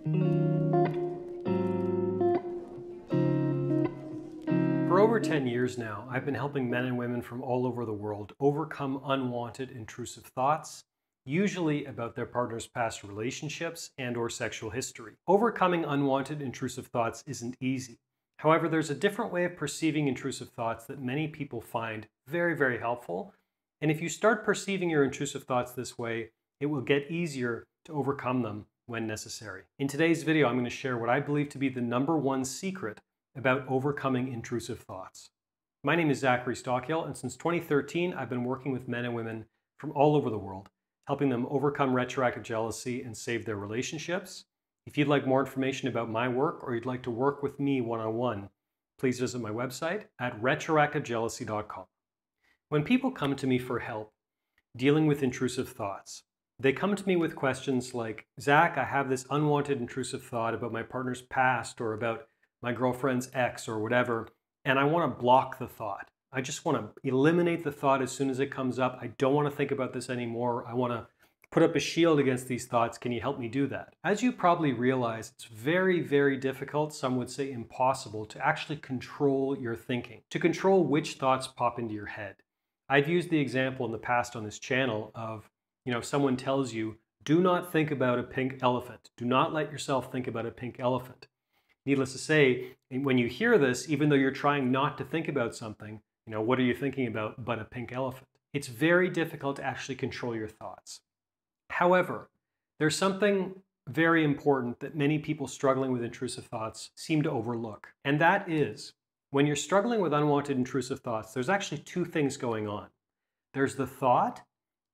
For over 10 years now, I've been helping men and women from all over the world overcome unwanted intrusive thoughts, usually about their partner's past relationships and/or sexual history. Overcoming unwanted intrusive thoughts isn't easy. However, there's a different way of perceiving intrusive thoughts that many people find very, very helpful. And if you start perceiving your intrusive thoughts this way, it will get easier to overcome them when necessary. In today's video, I'm going to share what I believe to be the #1 secret about overcoming intrusive thoughts. My name is Zachary Stockill, and since 2013, I've been working with men and women from all over the world, helping them overcome retroactive jealousy and save their relationships. If you'd like more information about my work or you'd like to work with me one-on-one, please visit my website at retroactivejealousy.com. When people come to me for help dealing with intrusive thoughts, they come to me with questions like, Zach, I have this unwanted intrusive thought about my partner's past or about my girlfriend's ex or whatever, and I want to block the thought. I just want to eliminate the thought as soon as it comes up. I don't want to think about this anymore. I want to put up a shield against these thoughts. Can you help me do that? As you probably realize, it's very, very difficult, some would say impossible, to actually control your thinking, to control which thoughts pop into your head. I've used the example in the past on this channel of, if someone tells you, do not think about a pink elephant. Do not let yourself think about a pink elephant. Needless to say, when you hear this, even though you're trying not to think about something, what are you thinking about but a pink elephant? It's very difficult to actually control your thoughts. However, there's something very important that many people struggling with intrusive thoughts seem to overlook. And that is, when you're struggling with unwanted intrusive thoughts, there's actually two things going on. There's the thought,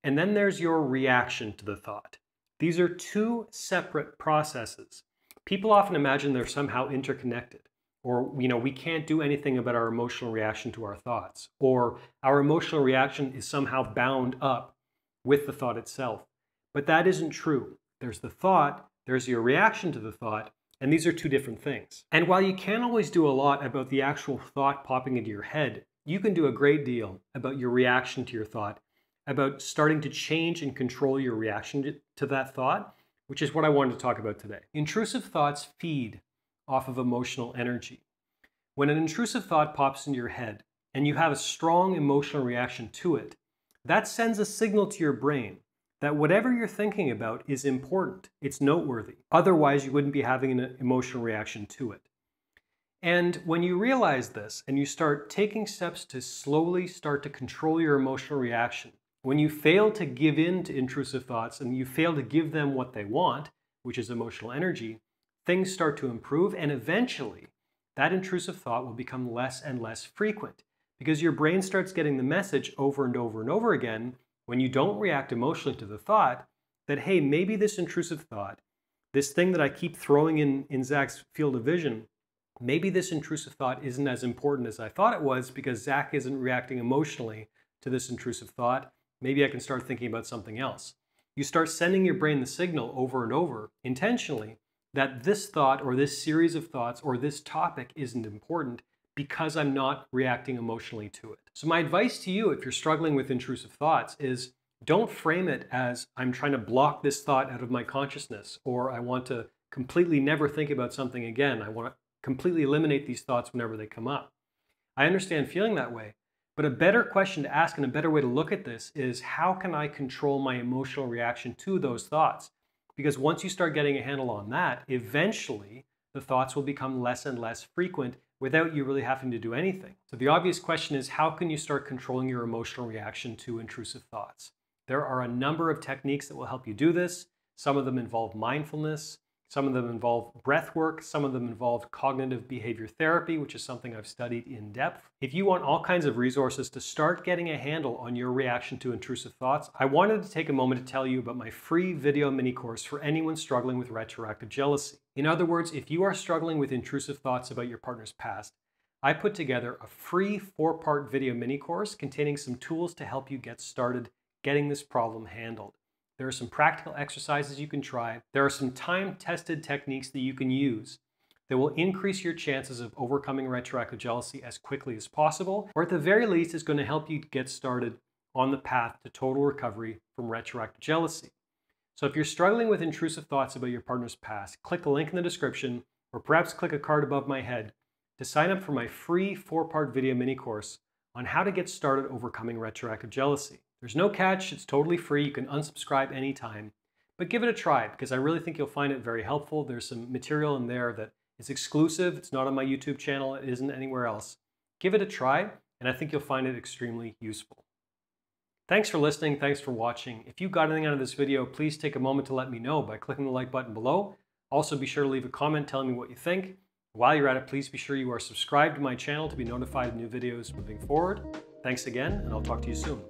and then there's your reaction to the thought. These are two separate processes. People often imagine they're somehow interconnected, or we can't do anything about our emotional reaction to our thoughts, or our emotional reaction is somehow bound up with the thought itself. But that isn't true. There's the thought, there's your reaction to the thought, and these are two different things. And while you can't always do a lot about the actual thought popping into your head, you can do a great deal about your reaction to your thought, about starting to change and control your reaction to that thought, which is what I wanted to talk about today. Intrusive thoughts feed off of emotional energy. When an intrusive thought pops into your head and you have a strong emotional reaction to it, that sends a signal to your brain that whatever you're thinking about is important, it's noteworthy. Otherwise, you wouldn't be having an emotional reaction to it. And when you realize this and you start taking steps to slowly start to control your emotional reaction, when you fail to give in to intrusive thoughts and you fail to give them what they want, which is emotional energy, things start to improve, and eventually that intrusive thought will become less and less frequent because your brain starts getting the message over and over and over again when you don't react emotionally to the thought that, hey, maybe this intrusive thought, this thing that I keep throwing in Zach's field of vision, maybe this intrusive thought isn't as important as I thought it was because Zach isn't reacting emotionally to this intrusive thought. Maybe I can start thinking about something else. You start sending your brain the signal over and over intentionally that this thought or this series of thoughts or this topic isn't important because I'm not reacting emotionally to it. So my advice to you, if you're struggling with intrusive thoughts, is don't frame it as I'm trying to block this thought out of my consciousness, or I want to completely never think about something again. I want to completely eliminate these thoughts whenever they come up. I understand feeling that way. But a better question to ask and a better way to look at this is, how can I control my emotional reaction to those thoughts? Because once you start getting a handle on that, eventually the thoughts will become less and less frequent without you really having to do anything. So the obvious question is, how can you start controlling your emotional reaction to intrusive thoughts? There are a number of techniques that will help you do this. Some of them involve mindfulness. Some of them involve breath work. Some of them involve cognitive behavior therapy, which is something I've studied in depth. If you want all kinds of resources to start getting a handle on your reaction to intrusive thoughts, I wanted to take a moment to tell you about my free video mini course for anyone struggling with retroactive jealousy. In other words, if you are struggling with intrusive thoughts about your partner's past, I put together a free 4-part video mini course containing some tools to help you get started getting this problem handled. There are some practical exercises you can try. There are some time-tested techniques that you can use that will increase your chances of overcoming retroactive jealousy as quickly as possible, or at the very least is going to help you get started on the path to total recovery from retroactive jealousy. So if you're struggling with intrusive thoughts about your partner's past, click the link in the description, or perhaps click a card above my head to sign up for my free 4-part video mini course on how to get started overcoming retroactive jealousy. There's no catch, it's totally free, you can unsubscribe anytime, but give it a try because I really think you'll find it very helpful. There's some material in there that is exclusive, it's not on my YouTube channel, it isn't anywhere else. Give it a try, and I think you'll find it extremely useful. Thanks for listening, thanks for watching. If you got anything out of this video, please take a moment to let me know by clicking the like button below. Also be sure to leave a comment telling me what you think. While you're at it, please be sure you are subscribed to my channel to be notified of new videos moving forward. Thanks again, and I'll talk to you soon.